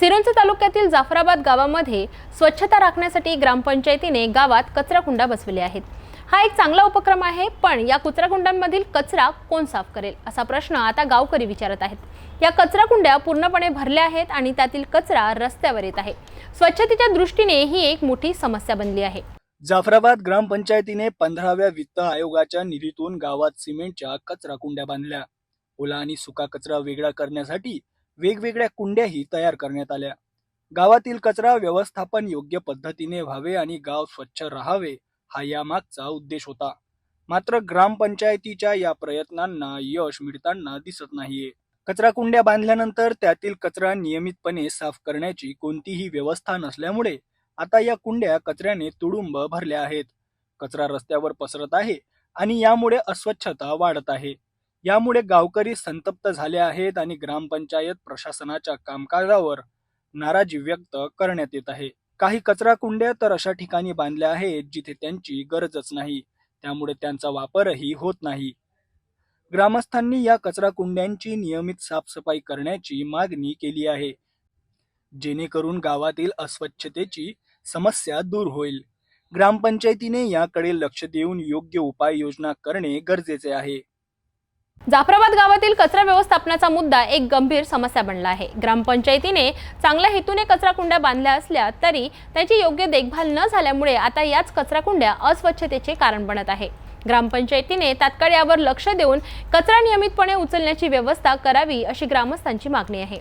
सिरोंचा तालुक्यातील जाफराबाद गावामध्ये स्वच्छता राखण्यासाठी ग्रामपंचायतीने गावात कचराकुंड्या बसवले आहेत। हा एक चांगला उपक्रम आहे, पण या कचराकुंड्यांमधील कचरा कोण साफ करेल असा प्रश्न आता गावकरी विचारत आहेत। या कचराकुंड्या पूर्णपणे भरल्या आहेत आणि त्यातील कचरा रस्त्यावर येत आहे। स्वच्छतेच्या दृष्टीने ही एक मोठी समस्या बनली आहे। जाफराबाद ग्रामपंचायतीने 15व्या वित्त आयोगाच्या निधीतून गावात सिमेंटच्या कचरा कुंड्या बांधल्या। ओला आणि सुका कचरा वेगळा करण्यासाठी वेगवेगळ्या कुंड्याही तयार करण्यात आल्या। गावातील कचरा व्यवस्थापन योग्य पद्धतीने व्हावे आणि गाव स्वच्छ राहावे हा यामागचा उद्देश होता। मात्र ग्रामपंचायतीच्या या प्रयत्नांना यश मिळताना दिसत नाहीये। कचरा कुंड्या बांधल्यानंतर त्यातील कचरा नियमितपणे साफ करण्याची कोणतीही व्यवस्था नसल्यामुळे आता या कुंड्या कचऱ्याने तुडुंब भरल्या आहेत। कचरा रस्त्यावर पसरत आहे आणि यामुळे अस्वच्छता वाढत आहे। यामुळे गावकरी संतप्त झाले आहेत आणि ग्रामपंचायत प्रशासनाच्या कामकाजावर नाराजी व्यक्त करण्यात येत आहे। काही कचरा कुंड्या तर अशा ठिकाणी बांधल्या आहेत जिथे त्यांची गरजच नाही, त्यामुळे त्यांचा वापरही होत नाही। ग्रामस्थांनी या कचरा कुंड्यांची नियमित साफसफाई करण्याची मागणी केली आहे, जेणेकरून गावातील अस्वच्छतेची समस्या दूर होईल। ग्रामपंचायतीने याकडे लक्ष देऊन योग्य उपाययोजना करणे गरजेचे आहे। जाफराबाद गावातील कचरा व्यवस्थापनाचा मुद्दा एक गंभीर समस्या बनला आहे। ग्रामपंचायतीने चांगल्या हेतूने कचरा कुंड्या बांधल्या असल्या तरी त्याची योग्य देखभाल न झाल्यामुळे आता याच कचरा कुंड्या अस्वच्छतेचे कारण बनत आहे। ग्रामपंचायतीने तात्काळ यावर लक्ष देऊन कचरा नियमितपणे उचलण्याची व्यवस्था करावी अशी ग्रामस्थांची मागणी आहे।